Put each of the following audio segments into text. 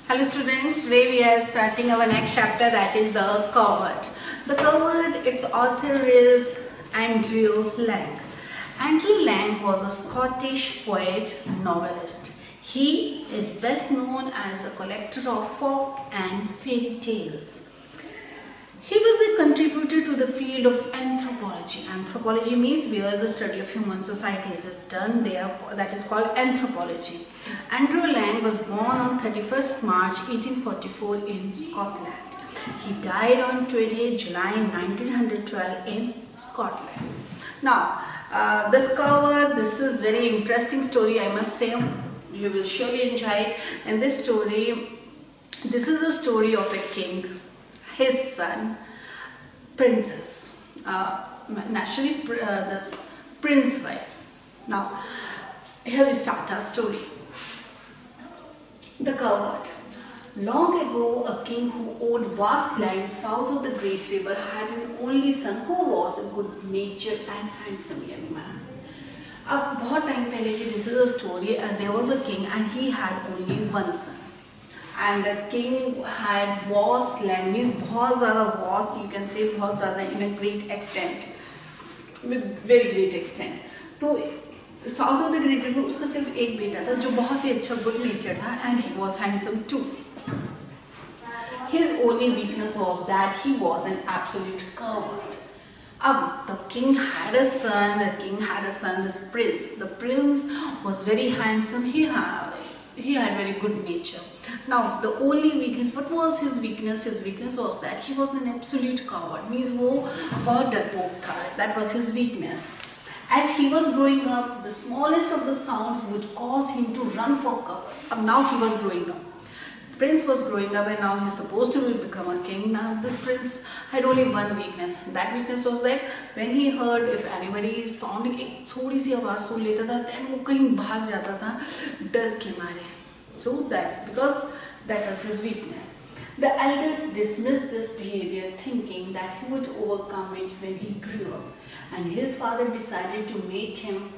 Hello students, today we are starting our next chapter, that is the Coward. The Coward, its author is Andrew Lang. Andrew Lang was a Scottish poet novelist. He is best known as a collector of folk and fairy tales. He was a contributor to the field of anthropology. Anthropology means where the study of human societies is done there, that is called anthropology. Andrew Lang was born on 31st March 1844 in Scotland. He died on 28 July 1912 in Scotland. Now, this is very interesting story, I must say. You will surely enjoy it. And this story, this is a story of a king, his son, princess, naturally this prince wife. Now, here we start our story. The Coward. Long ago, a king who owned vast lands south of the great river had an only son who was a good-natured and handsome young man. अब बहुत time पहले की this is a story, there was a king and he had only one son. And that king had vast land, means बहुत ज़्यादा vast, you can say बहुत ज़्यादा in a great extent, with very great extent. तो south of the great river उसका सिर्फ एक बेटा था जो बहुत ही अच्छा गुड नेचर था and he was handsome too. His only weakness was that he was an absolute coward. The king had a son, this prince. The prince was very handsome. He had very good nature. Now, the only weakness, what was his weakness? His weakness was that he was an absolute coward. Means वो बहुत डरपोक था. That was his weakness. As he was growing up, the smallest of the sounds would cause him to run for cover. Now he was growing up. Prince was growing up and now he's supposed to become a king. Now this prince had only one weakness. That weakness was that when he heard if anybody is sounding एक थोड़ी सी आवाज़ सुन लेता था, then वो कहीं भाग जाता था डर के मारे. So that, because that was his weakness. The elders dismissed this behavior thinking that he would overcome it when he grew up. And his father decided to make him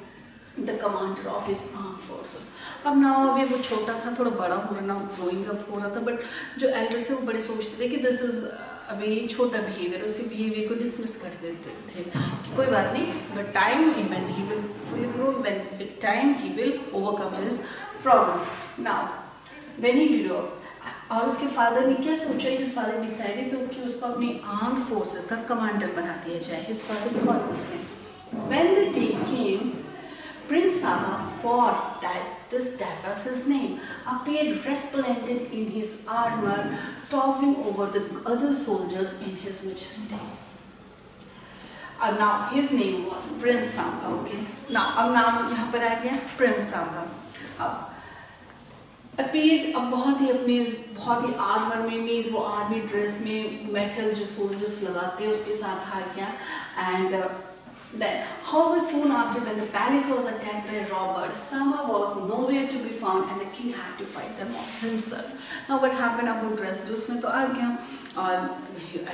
the commander of his armed forces. अब ना अभी वो छोटा था, थोड़ा बड़ा हो रहा, ना ग्रोइंग अप हो रहा था, बट जो एल्डर्स है वो बड़े सोचते थे कि दिस इज अभी छोटा बिहेवियर, उसके बिहेवियर को डिसमिस कर देते थे कि कोई बात नहीं, but time when he will fully grow, when with time he will overcome his problem. Now when he grow up, और उसके फादर ने क्या सोचा, हिज फादर डिसाइडेड तो कि उसको अपनी आर्म्ड फोर्सेस का कमांडर बना दिया जाए. His father thought this thing. When the day came, Prince Samba, for that was his name, appeared resplendent in his armor, towering over the other soldiers in his majesty. Now his name was Prince Samba. Okay. Now नाम यहाँ पर आ गया Prince Samba. appeared अब बहुत ही armour में, means वो army dress में metal जो सोल्जर्स लगाते हैं उसके साथ आ गया. And then, however, soon after, when the palace was attacked by robbers, Samba was nowhere to be found, and the king had to fight them off himself. Now, what happened? अब वो dress उसमें तो आ गया, और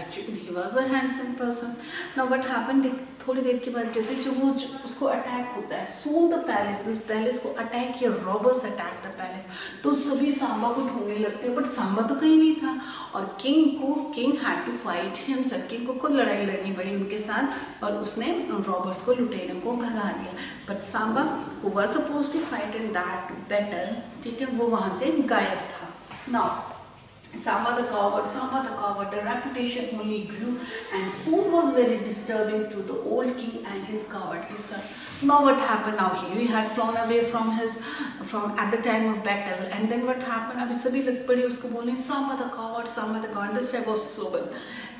actually he was a handsome person. Now, what happened? थोड़ी देर के बाद क्या होता है, जो वो उसको अटैक होता है. Soon the palace को अटैक किया, robbers attacked the palace. तो सभी सांबा को ढूंढने लगते हैं, बट सांबा तो कहीं नहीं था. और king had to fight himself. king को खुद लड़ाई लड़नी पड़ी उनके साथ, और उसने रॉबर्स को, लुटेरों को भगा दिया. But Samba who was supposed to fight in that battle, ठीक है, वो वहाँ से गायब था. Now Samba the coward, the reputation only grew and soon was very disturbing to the old king and his cowardly son. Now what happened? Now he had flown away from at the time of battle, and then what happened? अभी सभी लग पड़े उसको बोलने, Samba the coward, this type of slogan.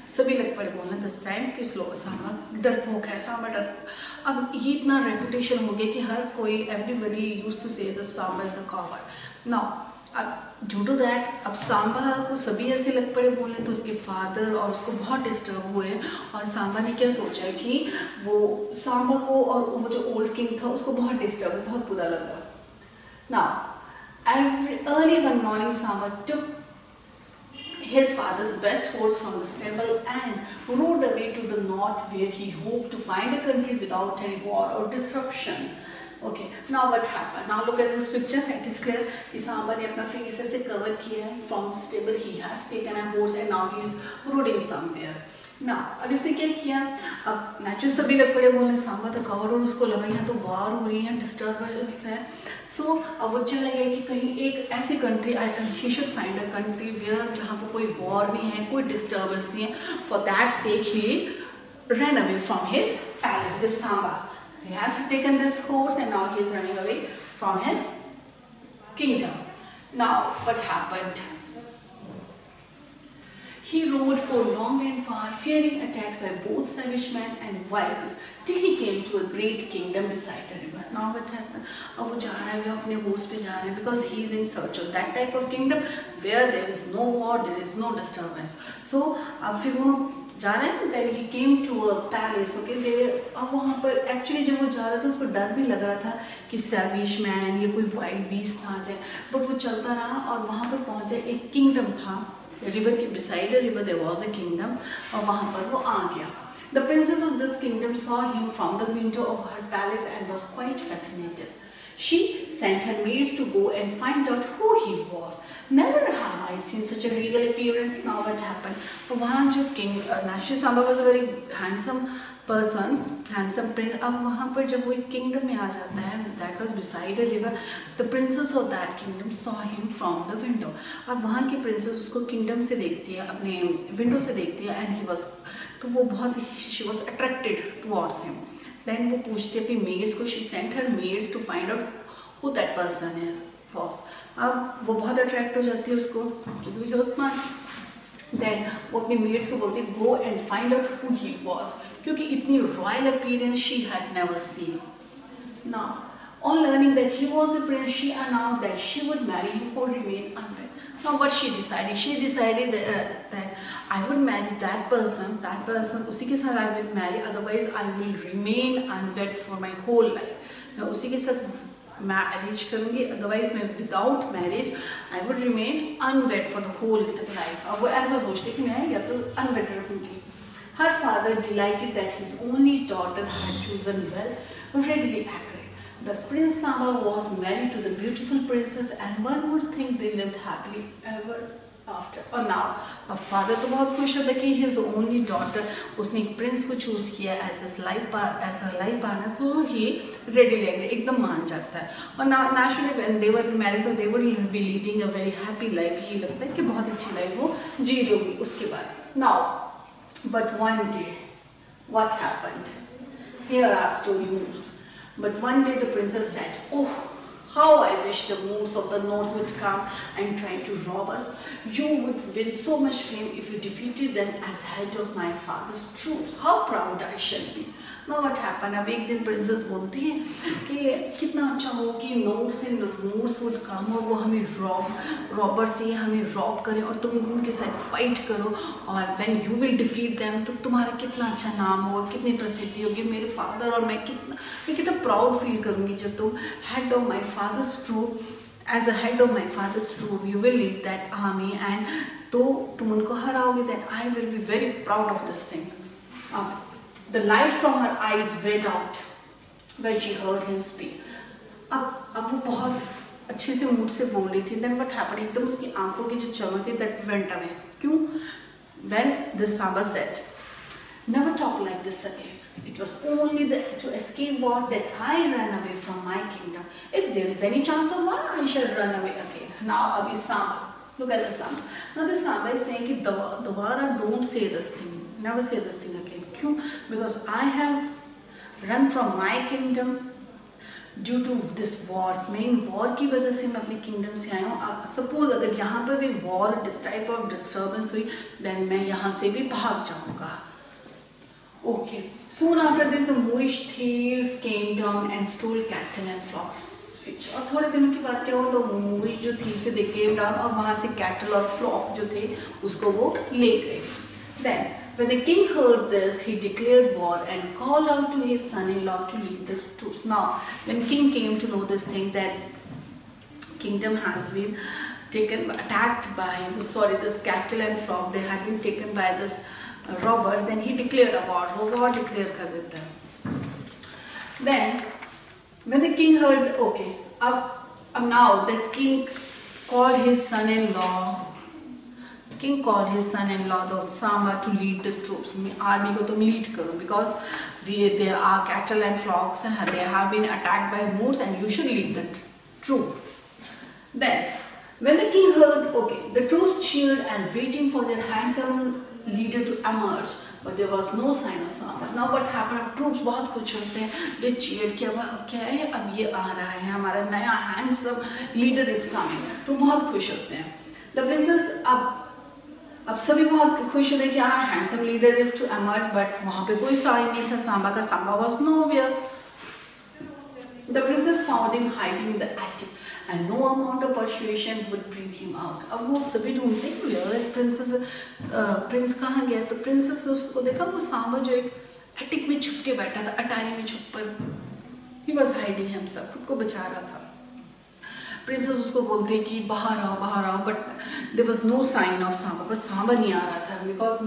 सभी लग पड़े बोलना दिस टाइम कि सांबा डरपोक है, सांबा डरपोक. अब ये इतना रेपुटेशन हो गया कि हर कोई, एवरीबडी यूज्ड टू से the Samba is a coward. Now अब ड्यू टू दैट, अब सांबा को सभी ऐसे लग पड़े बोलने, तो उसके फादर और उसको बहुत डिस्टर्ब हुए. और सांबा ने क्या सोचा कि वो सांबा को और वो जो ओल्ड किंग था उसको बहुत डिस्टर्ब, बहुत बुरा लगा. Now early one morning Samba took his father's best horse from the stable and rode away to the north, where he hoped to find a country without any war or disruption. Okay, Now what happened? Now look at this picture. It is clear. Samba ने अपना face ऐसे cover किया है. From the stable he has taken a horse and now he is riding somewhere. Now अब इसने क्या किया? अब नेचुरल सभी लग पड़े बोलने सांबा तो कवर और उसको लगा यहाँ तो वार हो रही है, डिस्टर्बेंस है. सो अब वो चला गया कि कहीं एक ऐसी country, he should find a country where जहाँ पर कोई वॉर नहीं है, कोई डिस्टर्बेंस नहीं है. For that sake he ran away from his palace. This Samba, he has taken this horse and now he is running away from his kingdom. Now what happened? He rode for long and far, fearing attacks by both savage men and wild beasts, till he came to a great kingdom beside a river. Now what happened? अब वो जा रहा है, वो अपने horse पे जा रहे हैं, because he is in search of that type of kingdom where there is no war, there is no disturbance. So अब फिर वो जा रहे हैं. Then he came to a palace. Okay, अब वहाँ पर actually जब वो जा रहा था उसको डर भी लग रहा था कि savage man या कोई wild beast ना आ जाए, but वो चलता रहा और वहाँ पर पहुँचा. एक kingdom था, रिवर के beside a river there was a kingdom, और वहाँ पर वो आ गया. The princess of this kingdom saw him from the window of her palace and was quite fascinated. She sent her maids to go and find out who he was. Never have I seen such a regal appearance. Now what happened? तो वहाँ जो king, naturally Samba was a very handsome person, handsome prince. अब वहाँ पर जब वो एक kingdom में आ जाता है, that was beside a river. The princess of that kingdom saw him from the window. अब वहाँ की princess उसको kingdom से देखती है, अपने window से देखती है, and he was, तो वो बहुत, she was attracted towards him. Then वो पूछती है अपनी maids को, she sent her maids to find out who that person was. अब वो बहुत attract हो जाती है उसको, क्योंकि he was smart. Then वो अपनी maids को बोलती है go and find out who he was, क्योंकि इतनी royal appearance she had never seen. Now, on learning that he was a prince, she announced that she would marry him or remain unwed. Now what she decided? She decided that I would marry that person, उसी के साथ I will marry, otherwise I will remain unwed for my whole life. मैं उसी के साथ marriage करूँगी, otherwise मैं without marriage I would remain unwed for the whole life. अब वो ऐसा सोचती कि मैं या तो unwed रहूँगी. Her father, delighted that his only daughter had chosen well, readily agreed. Thus Prince Samba was married to the beautiful princess, and one would think they lived happily ever after. और now, अब father तो बहुत खुश होता है कि his only daughter, उसने एक prince को choose किया as his life partner, so he readily agreed, एकदम मान जाता है. और now naturally when they were married, तो they were be leading a very happy life. ये लगता है कि बहुत अच्छी life वो जी रही होगी उसके बाद. Now, but one day, what happened? Here our story moves. But one day the princess said, "Oh, how I wish the moons of the north would come and try to rob us. You would win so much fame if you defeated them as head of my father's troops. How proud I shall be." Now what happened? अब एक दिन princess बोलती है कि कितना अच्छा हो कि north and moors would come और वो हमें robber से हमें rob करें और तुम उनके साथ fight करो, और when you will defeat them तो तुम्हारा कितना अच्छा नाम होगा, कितनी प्रसिद्धि होगी, मेरे father और मैं कितना proud feel करूँगी जब तुम head of my father's troop, as a head of my father's troop you will lead that army and तो तुम उनको हराओगे, then I will be very proud of this thing. The light from her eyes went out when she heard him speak. अब वो बहुत अच्छे से mood से बोल रही थी. Then what happened? एकदम उसकी आंखों की जो चमक थी that went away. क्यों? When this Samba said, "Never talk like this again. It was only to escape war that I ran away from my kingdom. If there is any chance of war, I shall run away again." Now abhi Samba, look at the Samba. Now the Samba is saying कि दोबारा don't say this thing. Never say this thing again. क्यों? Because I have run from my kingdom due to this wars. मैं इन war की वजह से मैं अपने kingdom से आया हूँ. Suppose अगर यहाँ पर भी war, this type of disturbance हुई, then मैं यहाँ से भी भाग जाऊँगा. Okay. Soon after this, the Moorish thieves came down and stole cattle and flocks. और थोड़े दिनों की बात क्या हो तो Moorish जो thieves से they came down और वहाँ से cattle और flock जो थे उसको वो ले गए. Then when the king heard this, he declared war and called out to his son-in-law to lead the troops. Now, when king came to know this thing that kingdom has been attacked by this cattle and flock, they had been taken by this robbers, then he declared a war. वो war declare कर देता है. Then When the king heard, okay, now the king called his son-in-law. King called his son-in-law, the Samba, to lead the troops. Army को तुम lead करो, because there are cattle and flocks and they have been attacked by Moors, and you should lead the troop. Then, when the king heard, okay, the troops cheered and waiting for their handsome leader to emerge, but there was no sign of Samba. Now what happened? Troops बहुत खुश होते हैं. They cheered कि अब क्या है? अब ये आ रहा है, हमारा नया handsome leader is coming. तो बहुत खुश होते हैं. The princess अब सभी बहुत खुश होते हैं कि our handsome leader is to emerge, but वहाँ पे कोई साइन नहीं था सांबा का. Samba was nowhere. The princess found him hiding in the attic, and no amount of persuasion would bring him out. अब वो सभी ढूंढते हैं प्रिंस कहाँ गया. तो प्रिंसेस उसको देखा, वो सांबा जो एक एटिक में छुप के बैठा था, अटारी में छुप कर. He was hiding himself, खुद को बचा रहा था. प्रिंसेस उसको बोलती है कि बाहर आओ, but there was no sign of Samba. पर सांबा नहीं आ रहा था, बिकॉज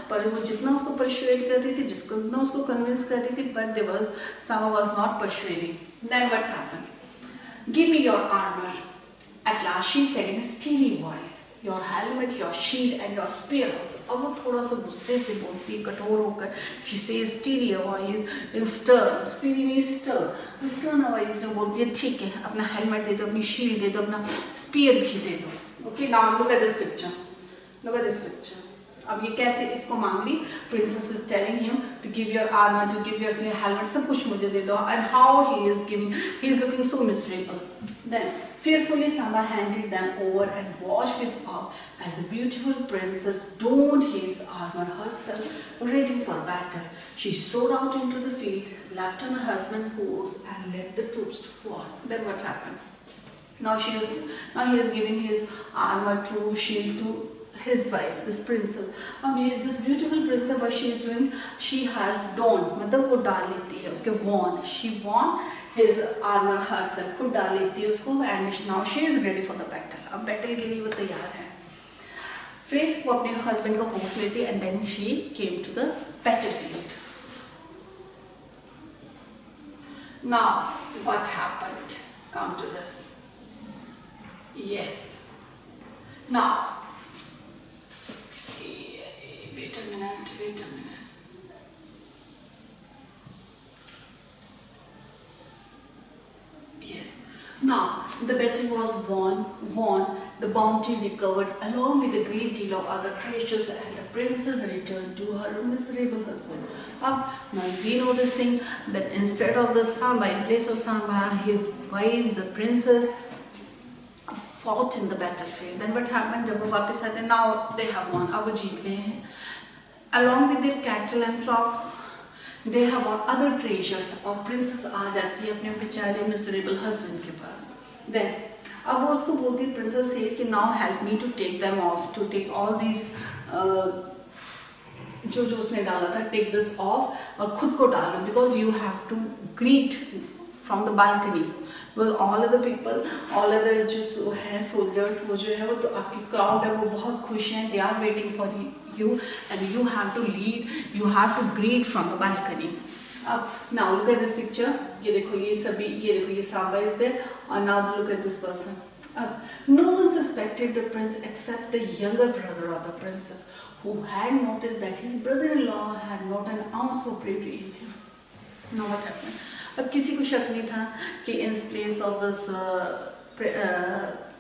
पर वो जितना उसको परसुएड कर रही थी, जितना उसको कन्विंस कर रही थी, but Samba was not persuading. Then what happened? Give me your armor. At last she said in a steely voice, your helmet, your shield and your spear also. अब वो थोड़ा सा गुस्से से बोलती है, कठोर होकर. She says steely voice in stern. Steely means stern. Stern voice में बोलती है, ठीक है, अपना helmet दे दो, अपनी shield दे दो, अपना spear भी दे दो. Okay, now look at this picture. Look at this picture. अब ये कैसे इसको मांग रही? Princess is telling him to give your armor, to give your helmet, सब कुछ मुझे दे दो. And how he is looking so miserable. Then fearfully Samba handed them over and watched with awe as the beautiful princess donned his armor herself, ready for battle. She strode out into the field, leapt on her husband's horse, and led the troops to fall. Then what happened? Now he is giving his armor, true shield to his wife, this princess. This beautiful princess, what she is doing? She has donned, मतलब वो डाल लेती है उसके worn. She worn his armor herself, खुद डाल लेती है उसको, and now she is ready for the battle. अब battle के लिए वो तैयार है. फिर वो अपने husband को horse लेती है, and then she came to the battlefield. Now what happened? Come to this. Yes. Now. Wait a minute. Yes. Now, the battle was won, the bounty recovered along with a great deal of other treasures, and the princess returned to her miserable husband. Now we know this thing, that instead of the Samba, in place of Samba, his wife, the princess, fought in the battlefield. Then what happened? जब वो वापस आते, now they have won. अब वो जीत गए हैं. Along with their cattle and flock, they have won other treasures. और princess आ जाती है अपने बेचारे miserable husband के पास. Then अब वो उसको बोलती है, princess says कि now help me to take them off, to take all these जो उसने डाला था, take this off और खुद को डालो, because you have to greet from the balcony. Because all other people, all other जो है soldiers, वो जो है वो तो आपकी crowd है, वो बहुत खुश हैं, they are waiting for you, and you have to lead, you have to greet from the balcony. अब now look at this picture. ये देखो ये Samba is there, and now look at this person. No one suspected the prince except the younger brother of the princess, who had noticed that his brother-in-law had not an ounce of bravery in him. Now what happened? अब किसी को शक नहीं था कि in place of this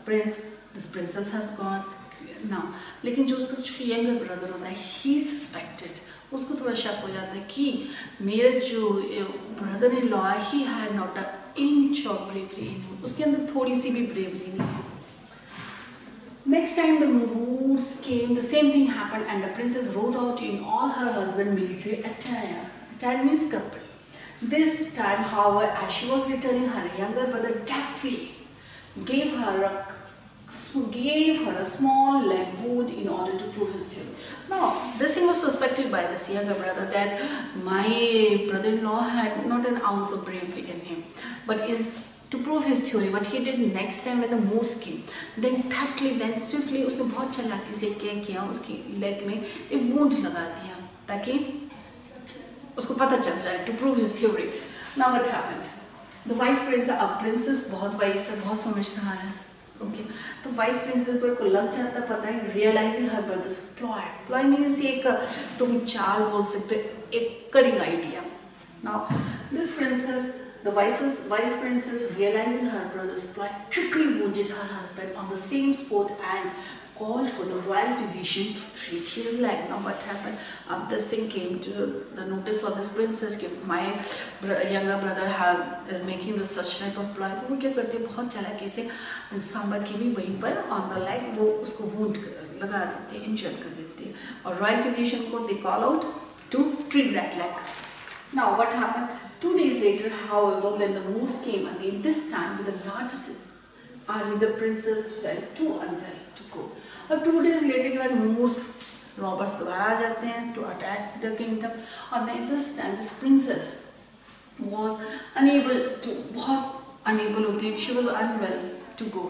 prince, this princess has gone now. लेकिन जो उसका younger brother होता है, he suspected, उसको थोड़ा शक हो जाता है कि मेरा जो brother-in-law है, he had not an inch of bravery in him. उसके अंदर थोड़ी सी भी bravery नहीं है. Next time the Moors came, the same thing happened, and the princess rode out in all her husband's military attire. Attire means kapde. This time, however, as she was returning, her younger brother deftly gave her a small leg wound in order to prove his theory. Now, this thing was suspected by this younger brother, that my brother-in-law had not an ounce of bravery in him. But to prove his theory, what he did next time when the Moors came, then swiftly, उसने बहुत चालाकी से क्या किया, उसकी leg में एक wound लगा दिया, ताकि उसको पता चल जाए, to prove his theory. Now what happened? The vice Prince, अब प्रिंसेस बहुत वाइस है, बहुत समझदार है, ओके। तो वाइस प्रिंसेस को लग जाता पता है, realizing her brothers ploy, ploy means एक तुम चाल बोल सकते हो, एक करिंग idea. Now this princess, the vice princess, realizing her brother's plight, quickly wounded her husband on the same spot and called for the royal physician to treat his leg. Now what happened? This thing came to the notice of this princess कि my younger brother is making this such type of ploy. तो वो क्या करते हैं, बहुत चालाकी से सांबा की भी वहीं पर on the leg वो उसको wound लगा देती है, injure कर देती है, और royal physician को they call out to treat that leg. Now what happened? 2 days later, however, when the Moors came again, this time with the largest army, the princess felt too unwell to go. अब 2 days later के बाद Moors robbers दोबारा आ जाते हैं to attack the kingdom, और this time this princess was unable to, बहुत unable होती है, she was unwell to go.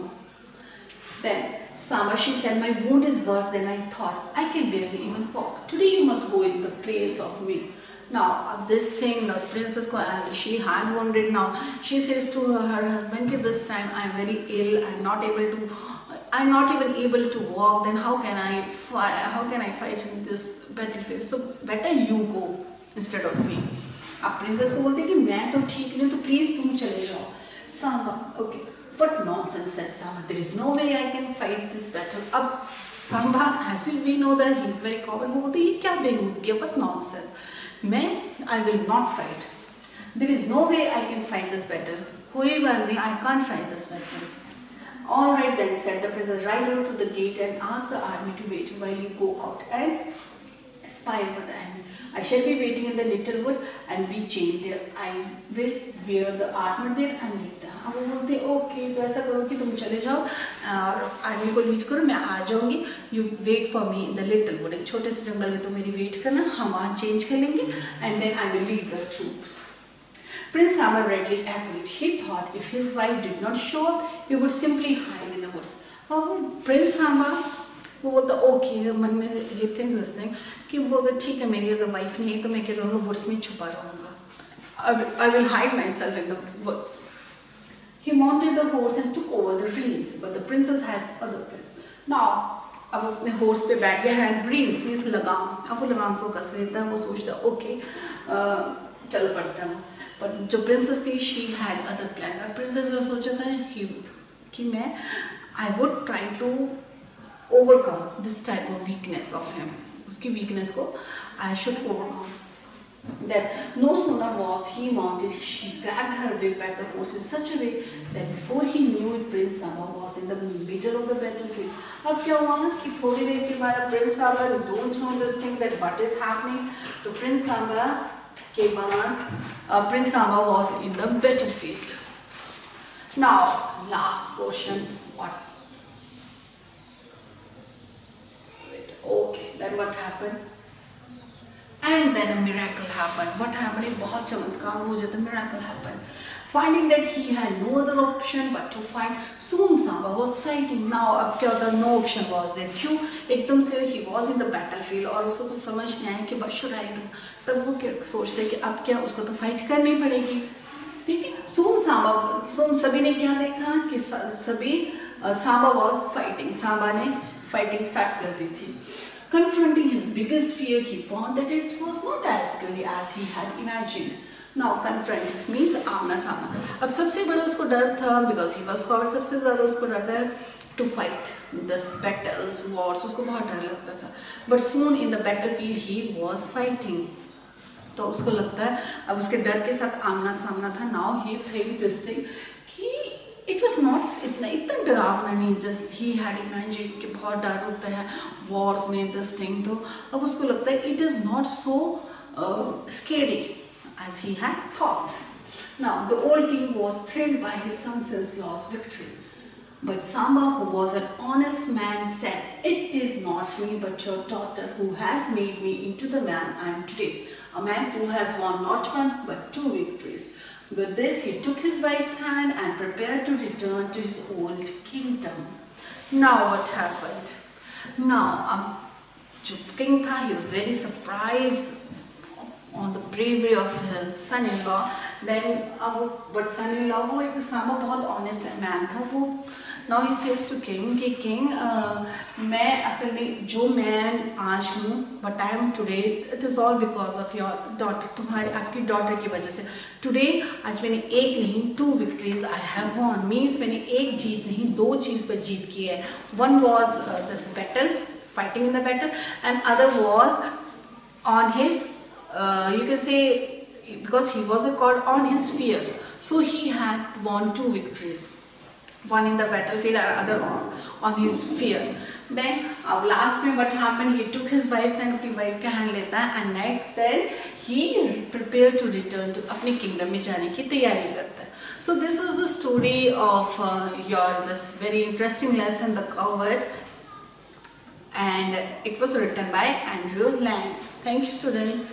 Then Samba, she said, my wound is worse than I thought. I can barely even walk. Today you must go in the place of me. Now this thing, this princess ko, she had wounded. Now she says to her husband कि this time I am very ill. I am not even able to walk. Then how can I fight in this battlefield? So better you go instead of me. अब princess को बोलते कि मैं तो ठीक नहीं, तो please तुम चले जाओ. Samba, okay. What nonsense, said Samba. There is no way I can fight this battle. अब Samba, as if we know that he is very coward, वो बोलते ये क्या बेहूद किया, what nonsense. I will not fight. There is no way I can fight this battle. कोई बात नहीं, I can't fight this battle. All right then, said the princess, ride out to the gate and ask the army to wait while you go out and spy over the enemy. I shall be waiting in the little wood and we chain there. I will wear the armor there and lead them. अब वो बोलते okay, तो ऐसा करो कि तुम चले जाओ और आर्मी को लीड करो, मैं आ जाऊंगी. You wait for me in the little wood, एक छोटे से जंगल में तुम मेरी वेट करना, हम वहाँ चेंज कर लेंगे and then I will lead the troops. Prince Samba readily agreed. He thought if his wife did not show up, he would simply hide in the woods. अब Prince Samba वो बोलता okay, मन में he thinks this thing कि वो अगर ठीक है मेरी अगर वाइफ नहीं है तो मैं क्या करूँगा, वुड्स में छुपा रहूँगा. I will hide myself in the woods. He mounted the horse and took over the reins, but the princess had other plans. Now अब अपने horse पे बैठ गया है, reins means लगाम, अब वो लगाम को कस लेता है, वो सोचता है ओके चल पड़ता है. But जो princess थी, she had other plans. अब princess ने सोचा था कि मैं I would try to overcome this type of weakness of him. उसकी weakness को I should overcome. That no sooner was he mounted, she grabbed her whip at the horse in such a way that before he knew it, Prince Samba was in the middle of the battlefield. अब क्या हुआ कि थोड़ी देर के बाद Prince Samba don't know this thing that what is happening. तो Prince Samba के बाद Prince Samba was in the battlefield. Now last portion, what? Wait, okay, then what happened? And then a miracle happened. What happened? एक बहुत चमत्कार हो जाता, miracle happened. Finding that he had no other option but to fight, soon Samba was fighting. Now अब क्या होता? No option was there. क्यों? एकदम से he was in the battlefield और उसको कुछ समझ नहीं आया कि what should I do? तब वो क्या सोचते कि अब क्या, उसको तो fight करनी पड़ेगी, ठीक है? Soon सभी ने क्या देखा कि सभी Samba was fighting. Samba ने fighting start कर दी थी. Confronting his biggest fear, he found that it was not as scary as he had imagined. Now, confront means आमना सामना. अब सबसे बड़ा उसको डर था, because he was coward, सबसे ज़्यादा उसको डर था to fight this battles, wars. उसको बहुत डर लगता था. But soon in the battlefield he was fighting. तो उसको लगता है अब उसके डर के साथ आमना सामना था. Now he thinks this thing कि it was not इतना डरावना नहीं, just he had imagined कि बहुत डर होता है wars में this thing. तो अब उसको लगता है it is not so scary as he had thought. Now the old king was thrilled by his son-in-law's victory, but Samba, who was an honest man, said, "It is not me but your daughter who has made me into the man I am today, a man who has won not one but 2 victories." With this, he took his wife's hand and prepared to return to his old kingdom. Now what happened? Now जो king था, he was very surprised on the bravery of his son-in-law, then अब but son in law वो एक सामा बहुत honest man था वो. Now he says to king कि किंग मैं असल में जो मैं आज हूँ but I am today it is all because of your daughter, तुम्हारी आपकी डॉटर की वजह से. टुडे आज मैंने एक नहीं 2 victories I have von. Means मैंने एक जीत नहीं 2 चीज़ पर जीत की है. One was this battle, fighting in the battle, and other was on his you can say because he was a god on his fear, so he had won 2 victories, one in the battlefield and other on his fear. Then last में what happened, he took his wives and अपनी wife का hand लेता है and next then he prepared to return to अपने kingdom में जाने की तैयारी करता है. So this was the story of your this very interesting lesson, The Coward, and it was written by Andrew Lang. Thank you, students.